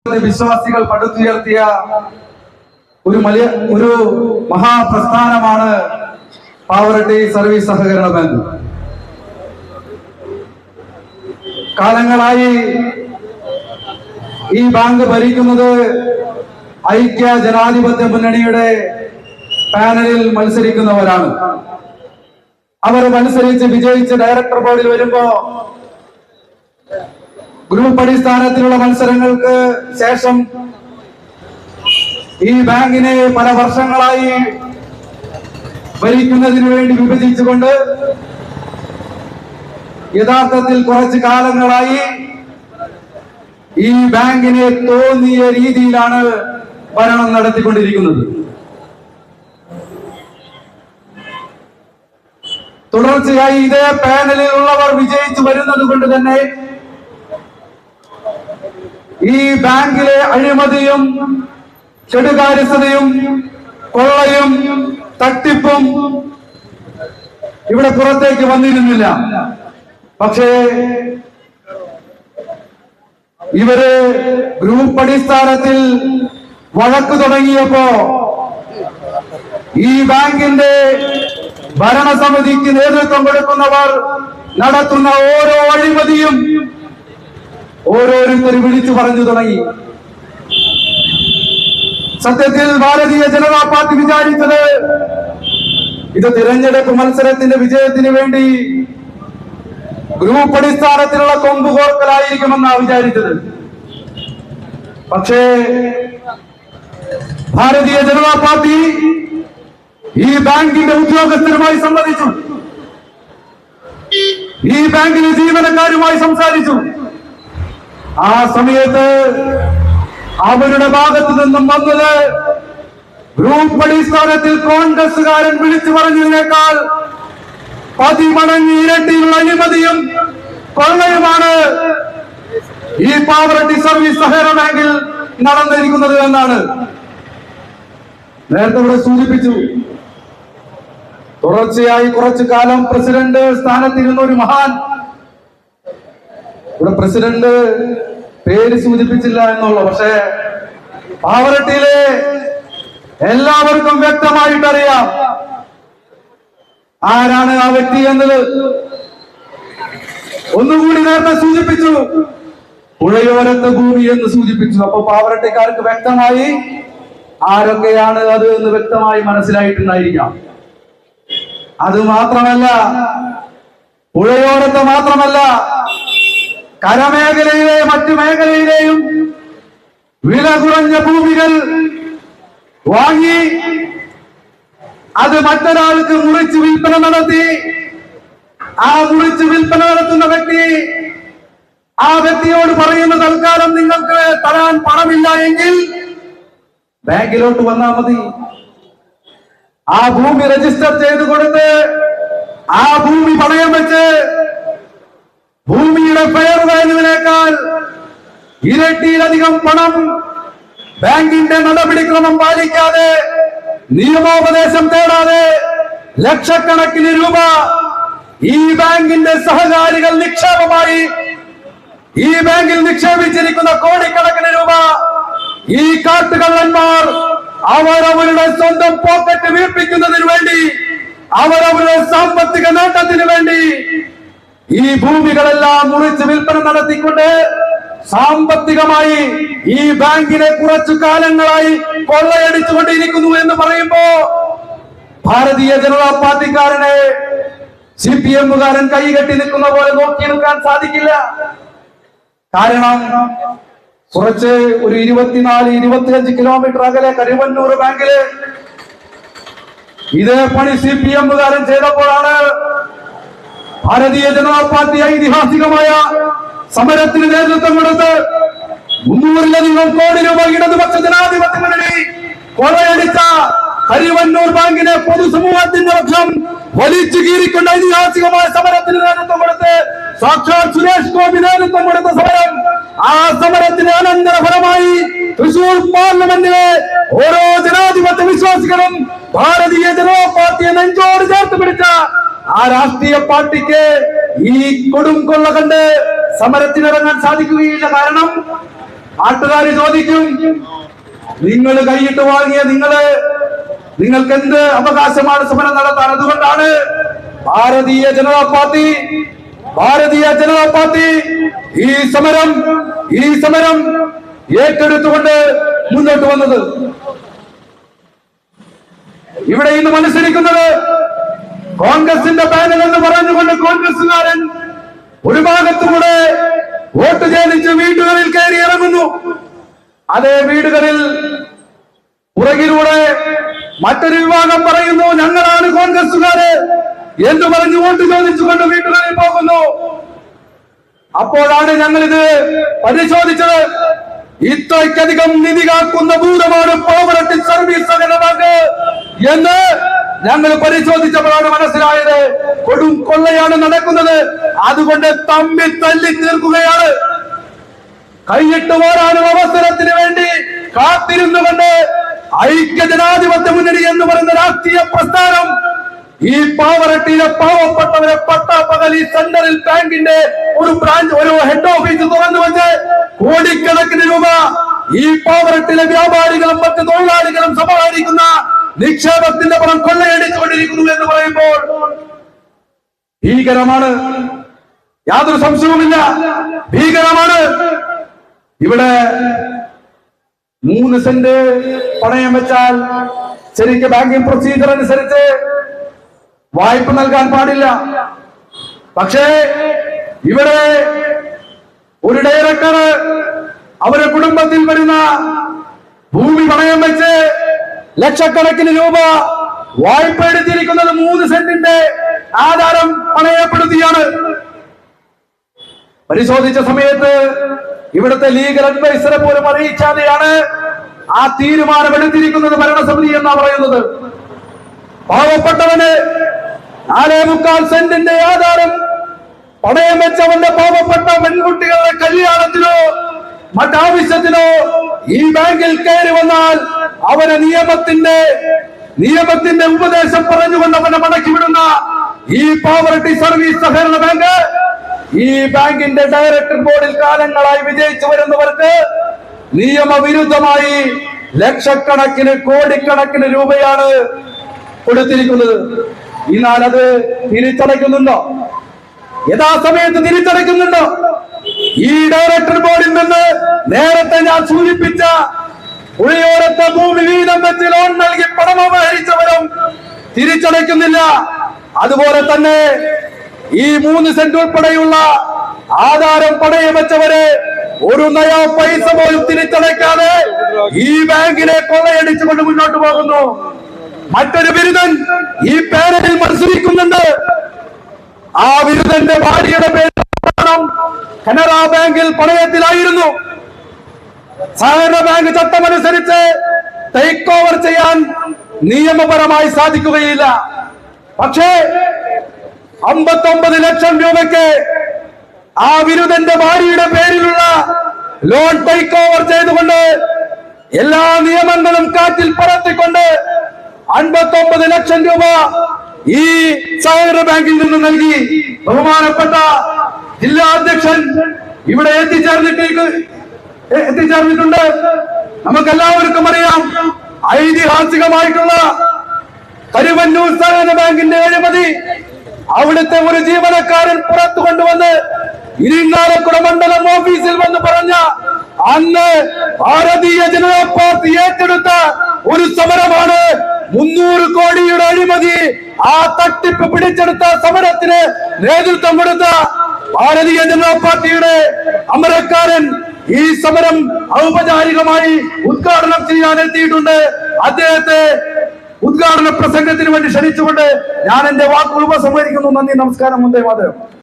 വിശ്വാസികൾ പടുത്തുയർത്തിയ ഒരു മഹാപ്രസ്ഥാനമാണ് പാവറട്ടി സർവീസ് സഹകരണ ബാങ്ക്. കാലങ്ങളായി ഈ ബാങ്ക് ഭരിക്കുന്നത് ഐക്യ ജനാധിപത്യ മുന്നണിയുടെ പാനലിൽ മത്സരിക്കുന്നവരാണ്. അവർ മത്സരിച്ച് വിജയിച്ച് ഡയറക്ടർ ബോർഡിൽ വരുമ്പോ ഗ്രൂപ്പ് അടിസ്ഥാനത്തിലുള്ള മത്സരങ്ങൾക്ക് ശേഷം ഈ ബാങ്കിനെ പല വർഷങ്ങളായി ഭരിക്കുന്നതിന് വേണ്ടി വിഭജിച്ചുകൊണ്ട് യഥാർത്ഥത്തിൽ കുറച്ചു കാലങ്ങളായി ഈ ബാങ്കിനെ തോന്നിയ രീതിയിലാണ് ഭരണം നടത്തിക്കൊണ്ടിരിക്കുന്നത്. തുടർച്ചയായി ഇതേ പാനലിൽ ഉള്ളവർ വിജയിച്ചു വരുന്നത് കൊണ്ട് തന്നെ ഈ ബാങ്കിലെ അഴിമതിയും കെടുകാര്യസ്ഥതയും കൊള്ളയും തട്ടിപ്പും ഇവിടെ പുറത്തേക്ക് വന്നിരുന്നില്ല. പക്ഷേ ഇവര് ഗ്രൂപ്പ് അടിസ്ഥാനത്തിൽ വഴക്ക് തുടങ്ങിയപ്പോ ഈ ബാങ്കിന്റെ ഭരണസമിതിക്ക് നേതൃത്വം കൊടുക്കുന്നവർ നടത്തുന്ന ഓരോ അഴിമതിയും ഓരോരുത്തർ വിളിച്ചു പറഞ്ഞു തുടങ്ങി. സത്യത്തിൽ ഭാരതീയ ജനതാ പാർട്ടി വിചാരിച്ചത് ഇത് തിരഞ്ഞെടുപ്പ് മത്സരത്തിന്റെ വിജയത്തിന് വേണ്ടി ഗ്രൂപ്പ് അടിസ്ഥാനത്തിലുള്ള കൊമ്പുകോർക്കലായിരിക്കുമെന്നാണ് വിചാരിച്ചത്. പക്ഷേ ഭാരതീയ ജനതാ പാർട്ടി ഈ ബാങ്കിന്റെ ഉദ്യോഗസ്ഥരുമായി സംവദിച്ചു, ഈ ബാങ്കിലെ ജീവനക്കാരുമായി സംസാരിച്ചു. ആ സമയത്ത് അവരുടെ ഭാഗത്തു നിന്നും വന്നത് ഗ്രൂപ്പ് അടിസ്ഥാനത്തിൽ കോൺഗ്രസുകാരൻ വിളിച്ചു പറഞ്ഞതിനേക്കാൾ 10 മടങ്ങ് ഇരട്ടിയുള്ള അഴിമതിയും കൊള്ളയുമാണ് ഈ പാവറട്ടി സർവീസ് സഹകരണ ബാങ്കിൽ നടന്നിരിക്കുന്നത് എന്നാണ് നേരത്തെ ഇവിടെ സൂചിപ്പിച്ചു. തുടർച്ചയായി കുറച്ചു കാലം പ്രസിഡന്റ് സ്ഥാനത്തിരുന്ന ഒരു മഹാൻ, ഇവിടെ പ്രസിഡന്റ് പേര് സൂചിപ്പിച്ചില്ല എന്നുള്ള, പക്ഷേ പാവറട്ടിയിലെ എല്ലാവർക്കും വ്യക്തമായിട്ടറിയാം ആരാണ് ആ വ്യക്തി എന്നത്. ഒന്നുകൂടി നേരത്തെ സൂചിപ്പിച്ചു, പുഴയോരത്തെ ഭൂമി എന്ന് സൂചിപ്പിച്ചു. അപ്പൊ പാവറട്ടിക്കാർക്ക് വ്യക്തമായി ആരൊക്കെയാണ് അത് എന്ന് വ്യക്തമായി മനസ്സിലായിട്ടുണ്ടായിരിക്കാം. അത് മാത്രമല്ല, പുഴയോരത്തെ മാത്രമല്ല, കരമേഖലയിലെ മറ്റു മേഖലയിലെയും വില കുറഞ്ഞ ഭൂമികൾ വാങ്ങി അത് മറ്റൊരാൾക്ക് മുറിച്ച് വിൽപ്പന നടത്തി. ആ മുറിച്ച് വിൽപ്പന നടത്തുന്ന വ്യക്തി ആ വ്യക്തിയോട് പറയുന്ന തൽക്കാലം നിങ്ങൾക്ക് തരാൻ പണമില്ല എങ്കിൽ ബാങ്കിലോട്ട് വന്നാൽ മതി. ആ ഭൂമി രജിസ്റ്റർ ചെയ്ത് കൊടുത്ത് ആ ഭൂമി പണയം വെച്ച് ഭൂമിയുടെ ഫെയർ വാല്യൂവിനേക്കാൾ ഇരട്ടിയിലധികം പണം ബാങ്കിന്റെ നടപടിക്രമം പാലിക്കാതെ നിയമോപദേശം തേടാതെ ലക്ഷക്കണക്കിന് രൂപ ഈ ബാങ്കിന്റെ സഹകാരികൾ നിക്ഷേപമായി ഈ ബാങ്കിൽ നിക്ഷേപിച്ചിരിക്കുന്ന കോടിക്കണക്കിന് രൂപ ഈ കാട്ടുകള്ളന്മാർ അവരവരുടെ സ്വന്തം പോക്കറ്റ് വീർപ്പിക്കുന്നതിന് വേണ്ടി അവരവരുടെ സാമ്പത്തിക നേട്ടത്തിന് വേണ്ടി ഈ ഭൂമികളെല്ലാം മുറിച്ച് വിൽപ്പന നടത്തിക്കൊണ്ട് സാമ്പത്തികമായി ഈ ബാങ്കിനെ കുറച്ചു കാലങ്ങളായി കൊള്ളയടിച്ചുകൊണ്ടിരിക്കുന്നു എന്ന് പറയുമ്പോ ഭാരതീയ ജനതാ പാർട്ടിക്കാരനെ CPM-കാരൻ കൈകെട്ടി നിൽക്കുന്ന പോലെ നോക്കി നിൽക്കാൻ സാധിക്കില്ല. കാരണം കുറച്ച് ഒരു 24-25 കിലോമീറ്റർ അകലെ കരിവന്നൂർ ബാങ്കില് ഇതേ പണി CPM-കാരൻ ചെയ്തപ്പോഴാണ് ഭാരതീയ ജനതാ പാർട്ടി ഐതിഹാസികമായ സമരത്തിന് നേതൃത്വം കൊടുത്ത് 300-ലധികം കോടി രൂപ ഇടതുപക്ഷ ജനാധിപത്യ മുന്നണി കൊള്ളയടിച്ച കരിവന്നൂർ ബാങ്കിനെ പൊതുസമൂഹത്തിന്റെ പക്ഷം വലിച്ചു കീറിക്കൊണ്ട് ഐതിഹാസികമായ സമരത്തിന് നേതൃത്വം കൊടുത്ത് സാക്ഷാൽ സുരേഷ് ഗോപി നേതൃത്വം കൊടുത്ത സമരം, ആ സമരത്തിന് അനന്തരഫലമായി തൃശൂർ പാർലമെന്റിലെ ഓരോ ജനാധിപത്യ വിശ്വാസികളും ഭാരതീയ ജനതാ പാർട്ടിയെ നെഞ്ചോട് ചേർത്ത് പിടിച്ച ആ രാഷ്ട്രീയ പാർട്ടിക്ക് ഈ കൊടും കൊള്ള കണ്ട് സമരത്തിനിറങ്ങാൻ സാധിക്കുകയില്ല. കാരണം നാട്ടുകാര് ചോദിക്കും, നിങ്ങൾ കൈയിട്ട് വാങ്ങിയ നിങ്ങൾക്ക് എന്ത് അവകാശമാണ് സമരം നടത്താൻ? അതുകൊണ്ടാണ് ഭാരതീയ ജനതാ പാർട്ടി ഈ സമരം ഏറ്റെടുത്തുകൊണ്ട് മുന്നോട്ട് വന്നത്. ഇവിടെ ഇന്ന് മത്സരിക്കുന്നത് കോൺഗ്രസിന്റെ പാനൽ എന്ന് പറഞ്ഞുകൊണ്ട് കോൺഗ്രസുകാരൻ ഒരു ഭാഗത്തുകൂടെ വോട്ട് ചോദിച്ച് വീടുകളിൽ കയറി ഇറങ്ങുന്നു. അതേ വീടുകളിൽ പുറകിലൂടെ മറ്റൊരു വിഭാഗം പറയുന്നു, ഞങ്ങളാണ് കോൺഗ്രസുകാര് എന്ന് പറഞ്ഞ് വോട്ട് ചോദിച്ചുകൊണ്ട് വീടുകളിൽ പോകുന്നു. അപ്പോഴാണ് ഞങ്ങളിത് പരിശോധിച്ചത്. ഇത്രയ്ക്കധികം നിധി കാക്കുന്ന ഭൂതമാണ് പോവറട്ടി സർവീസ് സഹകരണ ബാങ്ക് എന്ന് ഞങ്ങൾ പരിശോധിച്ചപ്പോഴാണ് മനസ്സിലായത്. കൊടും കൊള്ളയാണ് നടക്കുന്നത്. അതുകൊണ്ട് തമ്മിൽ തല്ലി തീർക്കുകയാണ്. കൈയിട്ട് പോരാനും അവസരത്തിന് വേണ്ടി കാത്തിരുന്നുകൊണ്ട് ഐക്യജനാധിപത്യ മുന്നണി എന്ന് പറയുന്ന രാഷ്ട്രീയ പ്രസ്ഥാനം ഈ പാവറട്ടിയിലെ പാവപ്പെട്ടവരെ പട്ടാപ്പകൽ ഈ സെൻട്രൽ ബാങ്കിന്റെ ഒരു ഹെഡ് ഓഫീസ് തുറന്നു വെച്ച് കോടിക്കണക്കിന് രൂപ ഈ പാവറട്ടിയിലെ വ്യാപാരികളും മറ്റ് തൊഴിലാളികളും സമാഹരിക്കുന്ന നിക്ഷേപത്തിന്റെ പണം കൊള്ളയടിച്ചുകൊണ്ടിരിക്കുന്നു എന്ന് പറയുമ്പോൾ ഭീകരമാണ്. യാതൊരു സംശയവുമില്ല, ഭീകരമാണ്. ഇവിടെ 3 സെന്റ് പണയം വെച്ചാൽ ശരിക്കും ബാങ്കിംഗ് പ്രൊസീജിയർ അനുസരിച്ച് വായ്പ നൽകാൻ പാടില്ല. പക്ഷേ ഇവിടെ ഒരു ഡയറക്ടർ അവരുടെ കുടുംബത്തിൽ വരുന്ന ഭൂമി പണയം വെച്ച് ലക്ഷക്കണക്കിന് രൂപ വായ്പ എടുത്തിരിക്കുന്നത് 3 സെന്റിന്റെ ആധാരം പണയപ്പെടുത്തിയാണ്. പരിശോധിച്ച സമയത്ത് ഇവിടുത്തെ ലീഗൽ അഡ്വൈസറെ പോലും അറിയിക്കാതെയാണ് ആ തീരുമാനമെടുത്തിരിക്കുന്നത് ഭരണസമിതി എന്നാ പറയുന്നത്. പാവപ്പെട്ടവന് 4.25 സെന്റിന്റെ ആധാരം പണയം വെച്ചവന്റെ പാവപ്പെട്ട പെൺകുട്ടികളുടെ കല്യാണത്തിനോ മറ്റാവശ്യത്തിനോ ഈ ബാങ്കിൽ കയറി വന്നാൽ അവനെ നിയമത്തിന്റെ ഉപദേശം പറഞ്ഞുകൊണ്ട് അവനെ മടക്കി വിടുന്ന ഈ പോവർട്ടി സർവീസ് സഹകരണ ബാങ്ക്, ഈ ബാങ്കിന്റെ ഡയറക്ടർ ബോർഡിൽ കാലങ്ങളായി വിജയിച്ചു വരുന്നവർക്ക് നിയമവിരുദ്ധമായി ലക്ഷക്കണക്കിന് കോടിക്കണക്കിന് രൂപയാണ് കൊടുത്തിരിക്കുന്നത്. എന്നാൽ അത് തിരിച്ചടയ്ക്കുന്നുണ്ടോ? യഥാസമയത്ത് തിരിച്ചടയ്ക്കുന്നുണ്ടോ? ഈ ഡയറക്ടർ ബോർഡിൽ നിന്ന് നേരത്തെ ഞാൻ സൂചിപ്പിച്ച പുഴയോരത്തെ ഭൂമി വീതം വെച്ച് ലോൺ നൽകി പണം അപഹരിച്ചവരും തിരിച്ചടയ്ക്കുന്നില്ല. അതുപോലെ തന്നെ ഈ 3 സെന്റ് ഉൾപ്പെടെയുള്ള ആധാരം പണയം വെച്ചവരെ ഒരു നയാ പൈസ പോലും തിരിച്ചടയ്ക്കാതെ ഈ ബാങ്കിനെ കൊള്ളയടിച്ചുകൊണ്ട് മുന്നോട്ട് പോകുന്നു. മറ്റൊരു ബിരുദൻ ഈ പാനലിൽ മത്സരിക്കുന്നുണ്ട്. ആ ബിരുദന്റെ ഭാര്യയുടെ പേര് കനറ ബാങ്കിൽ പണയത്തിലായിരുന്നു. സഹകരണ ബാങ്ക് ചട്ടമനുസരിച്ച് ടേക്ക് ഓവർ ചെയ്യാൻ നിയമപരമായി സാധിക്കുകയില്ല. പക്ഷേ 59 ലക്ഷം രൂപയ്ക്ക് ആ ബിരുദന്റെ ഭാര്യയുടെ പേരിലുള്ള ലോൺ ടേക്ക് ഓവർ ചെയ്തുകൊണ്ട് എല്ലാ നിയമങ്ങളും കാറ്റിൽ പറത്തിക്കൊണ്ട് 59 ലക്ഷം രൂപ ഈ സഹകരണ ബാങ്കിൽ നിന്ന് നൽകി. ബഹുമാനപ്പെട്ട ജില്ലാ അധ്യക്ഷൻ ഇവിടെ എത്തിച്ചേർന്നിട്ടുണ്ട്. നമുക്കെല്ലാവർക്കും അറിയാം, ഐതിഹാസികമായിട്ടുള്ള കരുവന്നൂർ സഹകരണ ബാങ്കിന്റെ അഴിമതി. അവിടുത്തെ ഒരു ജീവനക്കാരൻ പുറത്തു കൊണ്ടുവന്ന് ഇരിങ്ങാലക്കുട മണ്ഡലം ഓഫീസിൽ വന്ന് പറഞ്ഞ അന്ന് ഭാരതീയ ജനതാ പാർട്ടി ഏറ്റെടുത്ത ഒരു സമരമാണ് 300 കോടിയുടെ അഴിമതി. ആ തട്ടിപ്പ് പിടിച്ചെടുത്ത സമരത്തിന് നേതൃത്വം കൊടുത്ത ഭാരതീയ ജനതാ പാർട്ടിയുടെ അമരക്കാരൻ ഈ സമരം ഔപചാരികമായി ഉദ്ഘാടനം ചെയ്യാൻ എത്തിയിട്ടുണ്ട്. അദ്ദേഹത്തെ ഉദ്ഘാടന പ്രസംഗത്തിന് വേണ്ടി ക്ഷണിച്ചുകൊണ്ട് ഞാൻ എന്റെ വാക്കുകൾ ഉപസംഹരിക്കുന്നു. നന്ദി, നമസ്കാരം, വന്ദേ മാതരം.